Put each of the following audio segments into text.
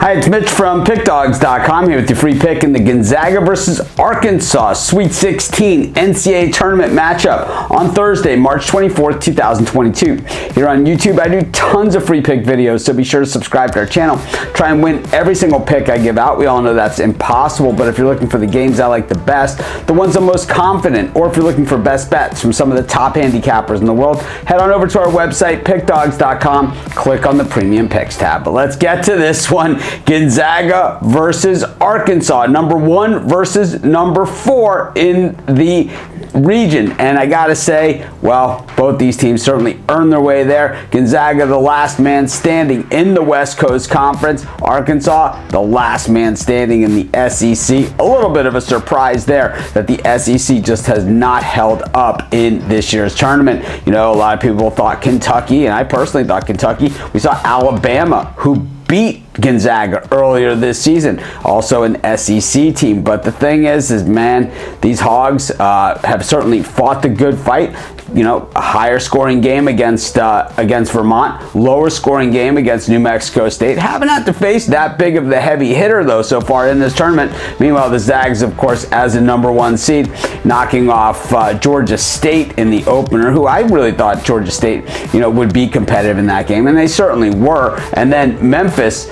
Hi, it's Mitch from PickDawgz.com here with your free pick in the Gonzaga versus Arkansas Sweet 16 NCAA tournament matchup on Thursday, March 24th, 2022. Here on YouTube, I do tons of free pick videos, so be sure to subscribe to our channel. Try and win every single pick I give out. We all know that's impossible, but if you're looking for the games I like the best, the ones I'm most confident, or if you're looking for best bets from some of the top handicappers in the world, head on over to our website, PickDawgz.com, click on the Premium Picks tab. But let's get to this one. Gonzaga versus Arkansas, number 1 versus number 4 in the region. And I gotta say, well, both these teams certainly earned their way there. Gonzaga, the last man standing in the West Coast Conference. Arkansas, the last man standing in the SEC. A little bit of a surprise there that the SEC just has not held up in this year's tournament. You know, a lot of people thought Kentucky, and I personally thought Kentucky. We saw Alabama, who beat Gonzaga earlier this season, also an SEC team. But the thing is man, these Hogs have certainly fought the good fight. You know, a higher scoring game against Vermont, lower scoring game against New Mexico State. Haven't had to face that big of the heavy hitter though so far in this tournament. Meanwhile, the Zags, of course, as a number 1 seed, knocking off Georgia State in the opener, who I really thought Georgia State, you know, would be competitive in that game, and they certainly were. And then Memphis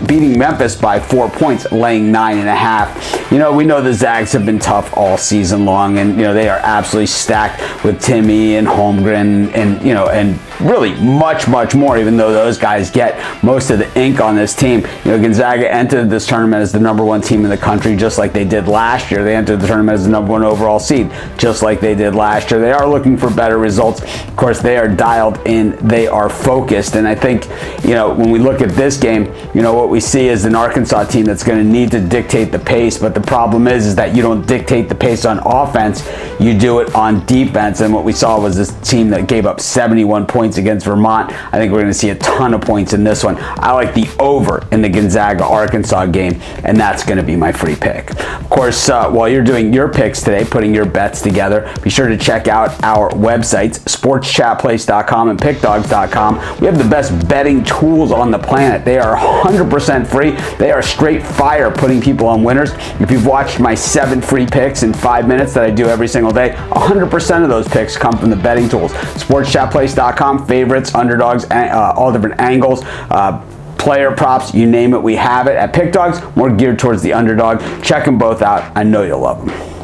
beating Memphis by 4 points, laying 9.5. You know, we know the Zags have been tough all season long, and you know they are absolutely stacked with Timmy and Holmgren and you know, and really much more, even though those guys get most of the ink on this team. You know, Gonzaga entered this tournament as the number 1 team in the country, just like they did last year. They entered the tournament as the number 1 overall seed, just like they did last year. They are looking for better results. Of course, they are dialed in, they are focused, and I think, you know, when we look at this game, you know, what we see is an Arkansas team that's going to need to dictate the pace, but the problem is that you don't dictate the pace on offense, you do it on defense. And what we saw was this team that gave up 71 points against Vermont. I think we're going to see a ton of points in this one. I like the over in the Gonzaga-Arkansas game, and that's going to be my free pick. Of course, while you're doing your picks today, putting your bets together, be sure to check out our websites, sportschatplace.com and pickdawgz.com. We have the best betting tools on the planet. They are 100% free. They are straight fire, putting people on winners. If you've watched my 7 free picks in 5 minutes that I do every single day, 100% of those picks come from the betting tools. Sportschatplace.com, favorites, underdogs, all different angles, player props, you name it, we have it. At Pick Dawgz, more geared towards the underdog. Check them both out. I know you'll love them.